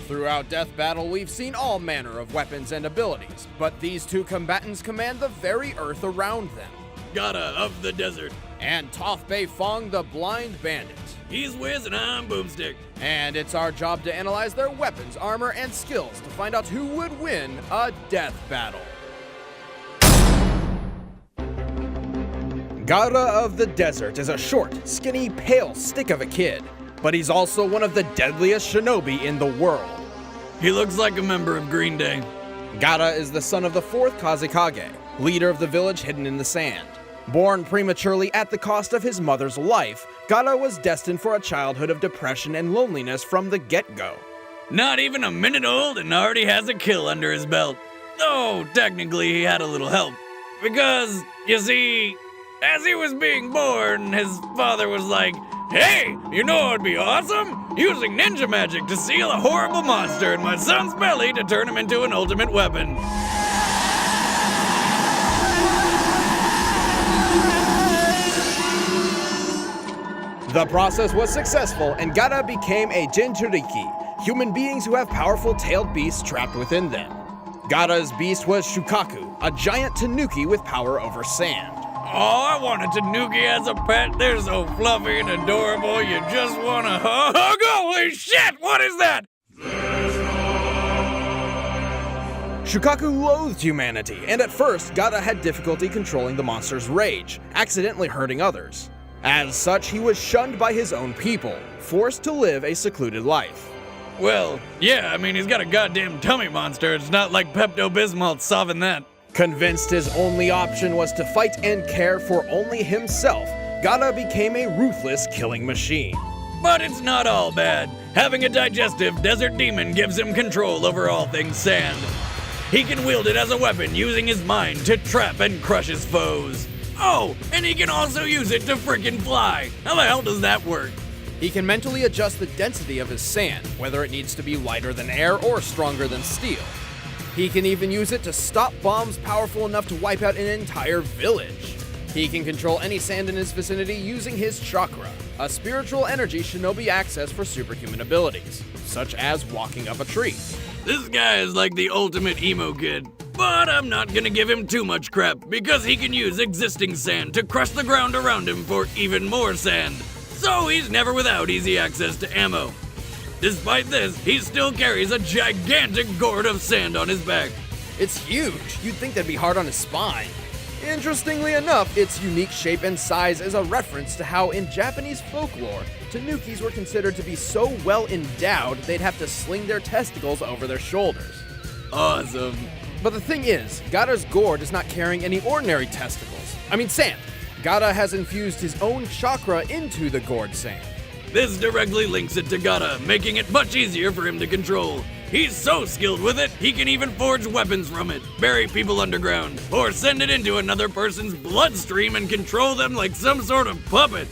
Throughout Death Battle, we've seen all manner of weapons and abilities, but these two combatants command the very earth around them. Gaara of the desert. And Toph Beifong, the blind bandit. He's Wiz and I'm Boomstick. And it's our job to analyze their weapons, armor, and skills to find out who would win a death battle. Gaara of the desert is a short, skinny, pale stick of a kid, but he's also one of the deadliest shinobi in the world. He looks like a member of Green Day. Gaara is the son of the 4th Kazekage, leader of the village hidden in the sand. Born prematurely at the cost of his mother's life, Gaara was destined for a childhood of depression and loneliness from the get-go. Not even a minute old and already has a kill under his belt. Though, technically he had a little help. Because, you see, as he was being born, his father was like, "Hey, you know what would be awesome? Using ninja magic to seal a horrible monster in my son's belly to turn him into an ultimate weapon." The process was successful, and Gaara became a Jinchuriki, human beings who have powerful tailed beasts trapped within them. Gaara's beast was Shukaku, a giant tanuki with power over sand. Oh, I want a tanuki as a pet. They're so fluffy and adorable, you just want to hug. Holy shit, what is that? Shukaku loathed humanity, and at first, Gaara had difficulty controlling the monster's rage, accidentally hurting others. As such, he was shunned by his own people, forced to live a secluded life. Well, yeah, I mean, he's got a goddamn tummy monster. It's not like Pepto-Bismol's solving that. Convinced his only option was to fight and care for only himself, Gaara became a ruthless killing machine. But it's not all bad. Having a digestive desert demon gives him control over all things sand. He can wield it as a weapon using his mind to trap and crush his foes. Oh, and he can also use it to frickin' fly. How the hell does that work? He can mentally adjust the density of his sand, whether it needs to be lighter than air or stronger than steel. He can even use it to stop bombs powerful enough to wipe out an entire village. He can control any sand in his vicinity using his chakra, a spiritual energy shinobi access for superhuman abilities, such as walking up a tree. This guy is like the ultimate emo kid. But I'm not gonna give him too much crap, because he can use existing sand to crush the ground around him for even more sand. So he's never without easy access to ammo. Despite this, he still carries a gigantic gourd of sand on his back. It's huge. You'd think that'd be hard on his spine. Interestingly enough, its unique shape and size is a reference to how in Japanese folklore, tanukis were considered to be so well endowed they'd have to sling their testicles over their shoulders. Awesome. But the thing is, Gaara's gourd is not carrying any ordinary testicles. Sand. Gaara has infused his own chakra into the gourd sand. This directly links it to Gaara, making it much easier for him to control. He's so skilled with it, he can even forge weapons from it, bury people underground, or send it into another person's bloodstream and control them like some sort of puppet.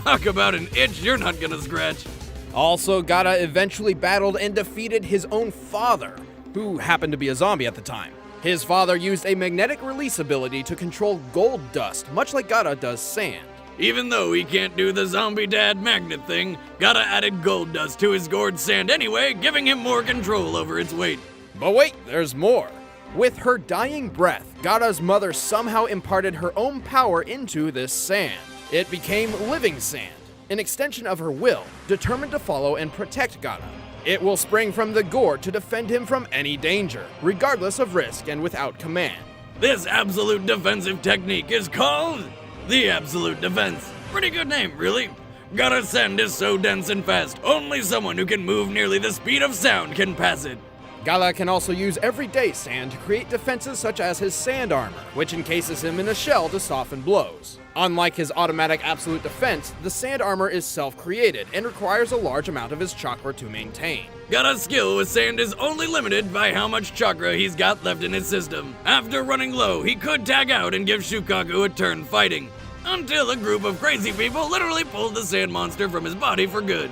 Talk about an itch you're not gonna scratch. Also, Gaara eventually battled and defeated his own father, who happened to be a zombie at the time. His father used a magnetic release ability to control gold dust, much like Gaara does sand. Even though he can't do the zombie dad magnet thing, Gaara added gold dust to his gourd sand anyway, giving him more control over its weight. But wait, there's more. With her dying breath, Gaara's mother somehow imparted her own power into this sand. It became living sand, an extension of her will, determined to follow and protect Gaara. It will spring from the gourd to defend him from any danger, regardless of risk and without command. This absolute defensive technique is called the Absolute Defense. Pretty good name, really. Gaara's sand is so dense and fast, only someone who can move nearly the speed of sound can pass it. Gaara can also use everyday sand to create defenses such as his sand armor, which encases him in a shell to soften blows. Unlike his automatic absolute defense, the sand armor is self-created and requires a large amount of his chakra to maintain. Gaara's skill with sand is only limited by how much chakra he's got left in his system. After running low, he could tag out and give Shukaku a turn fighting, until a group of crazy people literally pulled the sand monster from his body for good.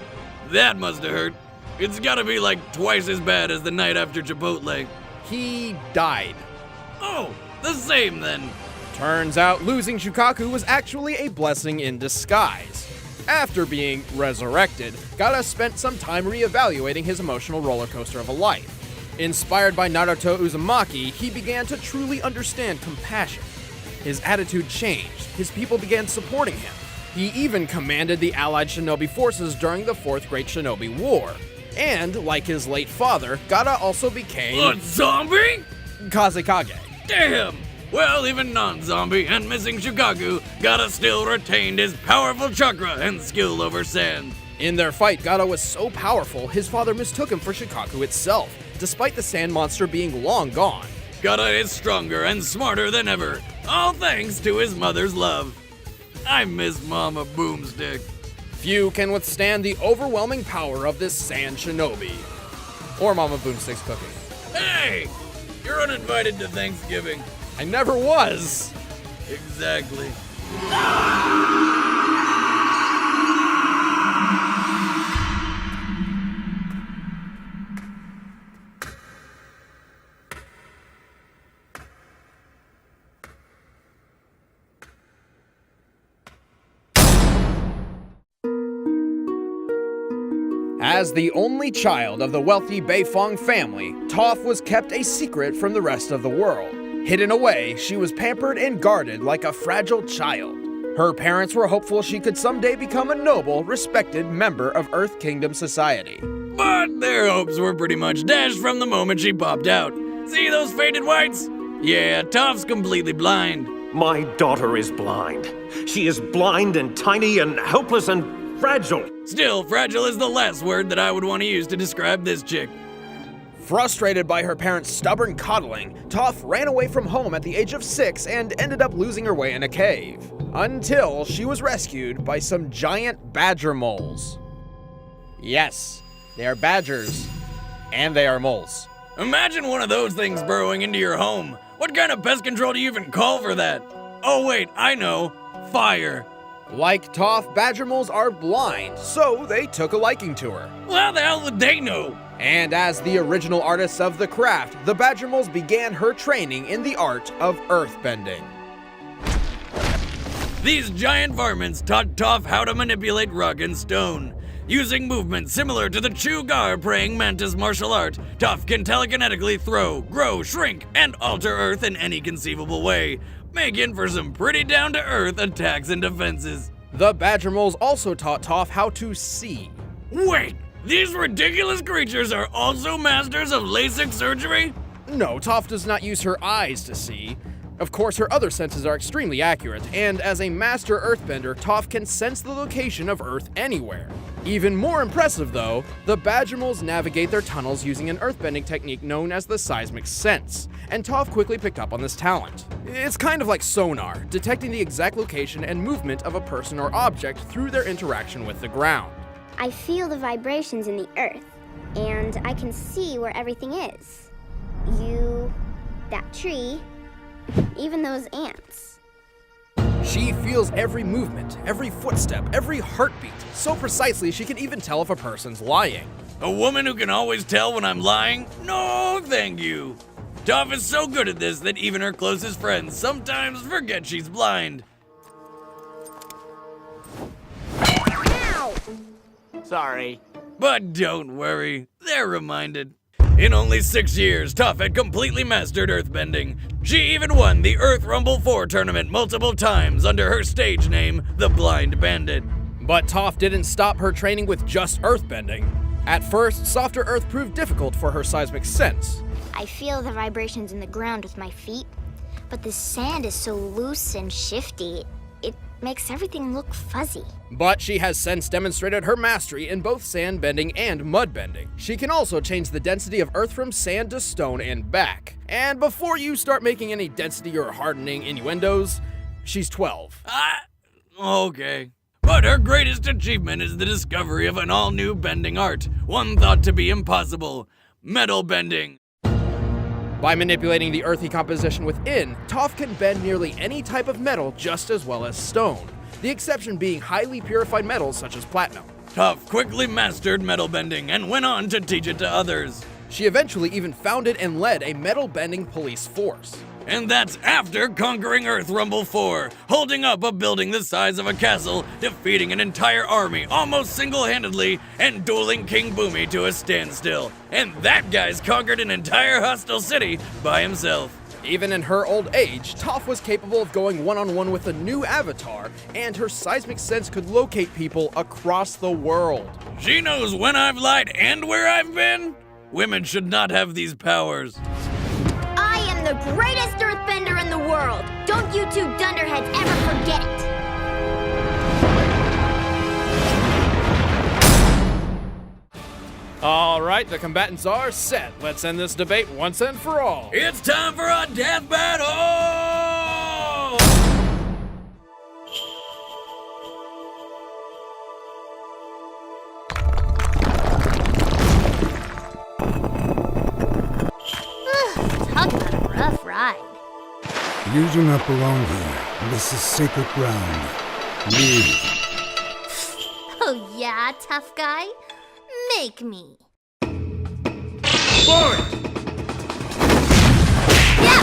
That must have hurt. It's gotta be like twice as bad as the night after Chipotle. He died. Oh, the same then. Turns out losing Shukaku was actually a blessing in disguise. After being resurrected, Gaara spent some time reevaluating his emotional roller coaster of a life. Inspired by Naruto Uzumaki, he began to truly understand compassion. His attitude changed, his people began supporting him. He even commanded the allied shinobi forces during the Fourth Great Shinobi War. And, like his late father, Gaara also became... A zombie? Kazekage. Damn! Well, even non-zombie and missing Shukaku, Gaara still retained his powerful chakra and skill over sand. In their fight, Gaara was so powerful, his father mistook him for Shukaku itself, despite the sand monster being long gone. Gaara is stronger and smarter than ever, all thanks to his mother's love. I miss Mama Boomstick. Few can withstand the overwhelming power of this Sand Shinobi. Or Mama Boomstick's cooking. Hey! You're uninvited to Thanksgiving. I never was! Exactly. As the only child of the wealthy Beifong family, Toph was kept a secret from the rest of the world. Hidden away, she was pampered and guarded like a fragile child. Her parents were hopeful she could someday become a noble, respected member of Earth Kingdom society. But their hopes were pretty much dashed from the moment she popped out. See those faded whites? Yeah, Toph's completely blind. My daughter is blind. She is blind and tiny and helpless and fragile. Still, fragile is the last word that I would want to use to describe this chick. Frustrated by her parents' stubborn coddling, Toph ran away from home at the age of 6 and ended up losing her way in a cave. Until she was rescued by some giant badger moles. Yes, they are badgers, and they are moles. Imagine one of those things burrowing into your home. What kind of pest control do you even call for that? Oh wait, I know. Fire. Like Toph, badger moles are blind, so they took a liking to her. Well, how the hell would they know? And as the original artists of the craft, the badger moles began her training in the art of earthbending. These giant varmints taught Toph how to manipulate rock and stone. Using movements similar to the Chugar praying mantis martial art, Toph can telekinetically throw, grow, shrink, and alter Earth in any conceivable way, making for some pretty down-to-earth attacks and defenses. The badger moles also taught Toph how to see. Wait, these ridiculous creatures are also masters of LASIK surgery? No, Toph does not use her eyes to see. Of course, her other senses are extremely accurate, and as a master earthbender, Toph can sense the location of Earth anywhere. Even more impressive though, the badger moles navigate their tunnels using an earthbending technique known as the seismic sense, and Toph quickly picked up on this talent. It's kind of like sonar, detecting the exact location and movement of a person or object through their interaction with the ground. I feel the vibrations in the earth, and I can see where everything is. You, that tree, even those ants. She feels every movement, every footstep, every heartbeat, so precisely she can even tell if a person's lying. A woman who can always tell when I'm lying? No, thank you. Toph is so good at this that even her closest friends sometimes forget she's blind. Ow! Sorry. But don't worry, they're reminded. In only 6 years, Toph had completely mastered earthbending. She even won the Earth Rumble 4 tournament multiple times under her stage name, the Blind Bandit. But Toph didn't stop her training with just earthbending. At first, softer earth proved difficult for her seismic sense. I feel the vibrations in the ground with my feet, but the sand is so loose and shifty, it makes everything look fuzzy. But she has since demonstrated her mastery in both sand bending and mud bending. She can also change the density of earth from sand to stone and back. And before you start making any density or hardening innuendos, she's 12. Okay. But her greatest achievement is the discovery of an all-new bending art, one thought to be impossible: metal bending. By manipulating the earthy composition within, Toph can bend nearly any type of metal just as well as stone, the exception being highly purified metals such as platinum. Toph quickly mastered metal bending and went on to teach it to others. She eventually even founded and led a metal bending police force. And that's after conquering Earth Rumble 4, holding up a building the size of a castle, defeating an entire army almost single-handedly, and dueling King Boomy to a standstill. And that guy's conquered an entire hostile city by himself. Even in her old age, Toph was capable of going one-on-one with a new avatar, and her seismic sense could locate people across the world. She knows when I've lied and where I've been? Women should not have these powers. I am the greatest Earthbender in the world. Don't you two dunderheads ever forget it. All right, the combatants are set. Let's end this debate once and for all. It's time for a death battle! Talk about a rough ride. You do not belong here. This is sacred ground. Leave. Oh yeah, tough guy? Make me. Forward! Yeah!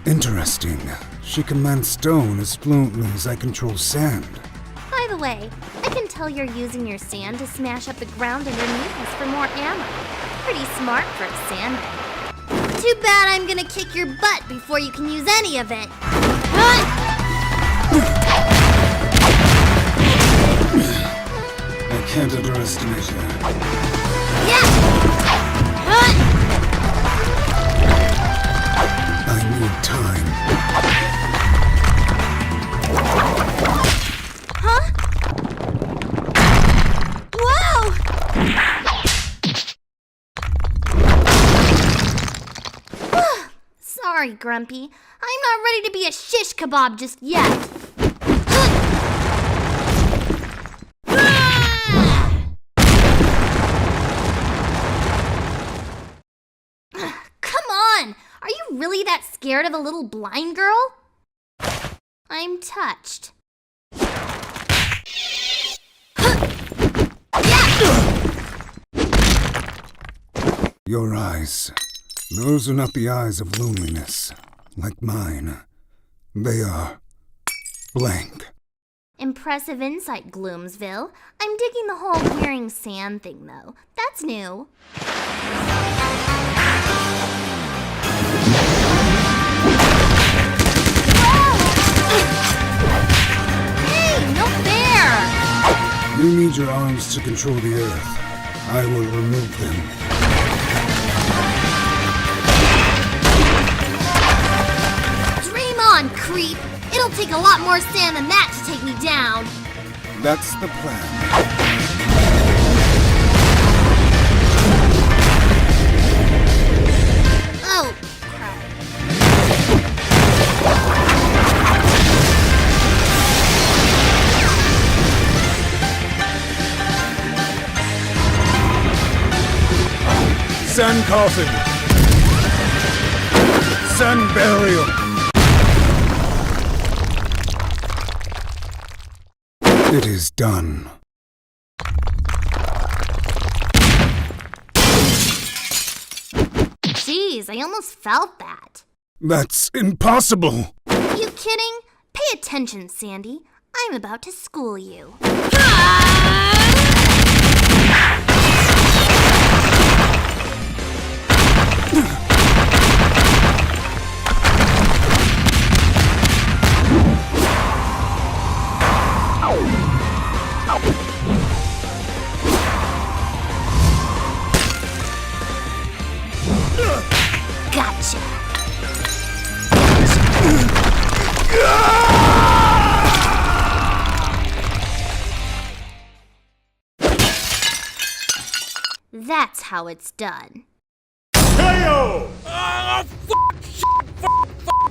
Interesting. She commands stone as fluently as I control sand. By the way, I can tell you're using your sand to smash up the ground underneath us for more ammo. Pretty smart for a sandbag. Too bad I'm gonna kick your butt before you can use any of it. I can't underestimate her. Yeah! I need time. Huh? Whoa! Sorry, Grumpy. I'm not ready to be a shish kebab just yet. Come on! Are you really that scared of a little blind girl? I'm touched. Your eyes. Those are not the eyes of loneliness, like mine. They are blank. Impressive insight, Gloomsville. I'm digging the whole wearing sand thing, though. That's new. Hey, no fair! You need your arms to control the earth. I will remove them. Dream on, creep! It'll take a lot more sand than that to take me down. That's the plan. Oh, crap. Sun coffin. Sun burial. It is done. Jeez, I almost felt that. That's impossible. You kidding? Pay attention, Sandy. I'm about to school you. Gotcha. That's how it's done. KO! Oh,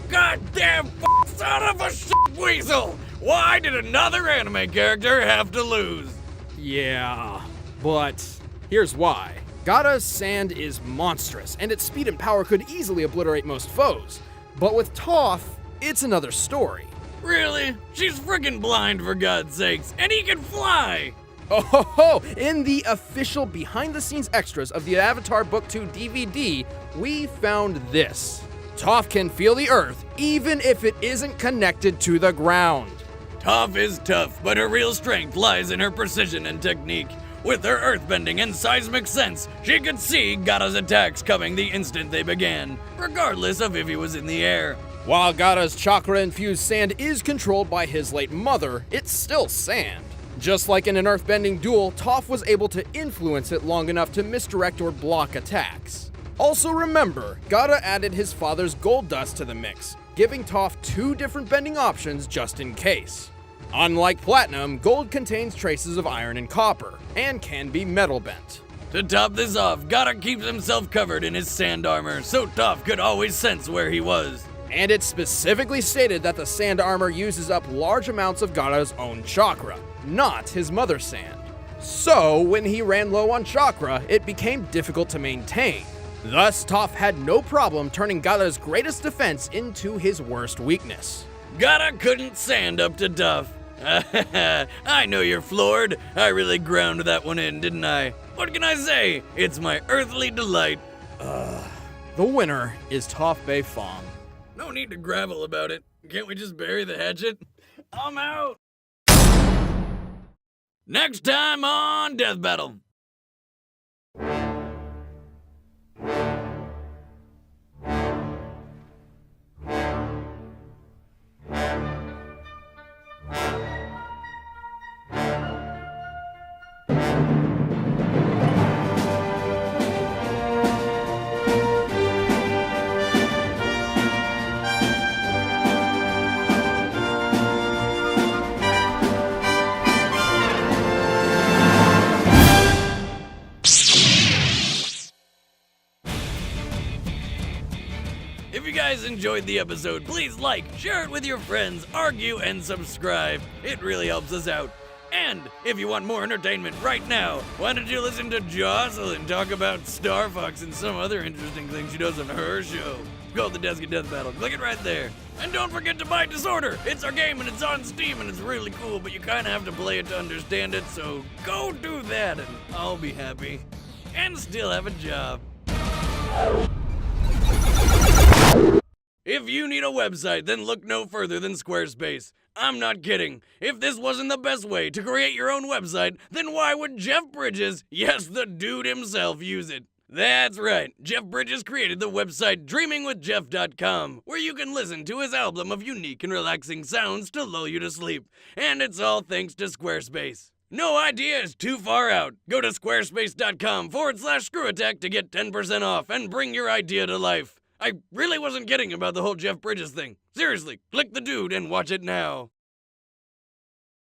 goddamn son of a weasel! Why did another anime character have to lose? Yeah, but here's why. Gaara's sand is monstrous, and its speed and power could easily obliterate most foes. But with Toph, it's another story. Really? She's friggin' blind, for God's sakes, and he can fly! Oh ho ho! In the official behind-the-scenes extras of the Avatar Book 2 DVD, we found this. Toph can feel the earth, even if it isn't connected to the ground. Toph is tough, but her real strength lies in her precision and technique. With her earthbending and seismic sense, she could see Gaara's attacks coming the instant they began, regardless of if he was in the air. While Gaara's chakra-infused sand is controlled by his late mother, it's still sand. Just like in an earthbending duel, Toph was able to influence it long enough to misdirect or block attacks. Also remember, Gaara added his father's gold dust to the mix, giving Toph 2 different bending options just in case. Unlike platinum, gold contains traces of iron and copper, and can be metal bent. To top this off, Gaara keeps himself covered in his sand armor, so Toph could always sense where he was. And it's specifically stated that the sand armor uses up large amounts of Gaara's own chakra, not his mother's sand. So, when he ran low on chakra, it became difficult to maintain. Thus, Toph had no problem turning Gaara's greatest defense into his worst weakness. Gaara couldn't stand up to Toph. I know you're floored. I really ground that one in, didn't I? What can I say? It's my earthly delight. The winner is Toph Bay Fong. No need to gravel about it. Can't we just bury the hatchet? I'm out. Next time on Death Battle. If you guys enjoyed the episode, please like, share it with your friends, argue, and subscribe. It really helps us out. And if you want more entertainment right now, why don't you listen to Jocelyn talk about Star Fox and some other interesting things she does on her show. It's called The Desk of Death Battle. Click it right there. And don't forget to buy Disorder. It's our game and it's on Steam and it's really cool, but you kind of have to play it to understand it, so go do that and I'll be happy. And still have a job. If you need a website, then look no further than Squarespace. I'm not kidding. If this wasn't the best way to create your own website, then why would Jeff Bridges, yes, the dude himself, use it? That's right. Jeff Bridges created the website dreamingwithjeff.com, where you can listen to his album of unique and relaxing sounds to lull you to sleep. And it's all thanks to Squarespace. No idea is too far out. Go to squarespace.com/screwattack to get 10% off and bring your idea to life. I really wasn't kidding about the whole Jeff Bridges thing. Seriously, click the dude and watch it now.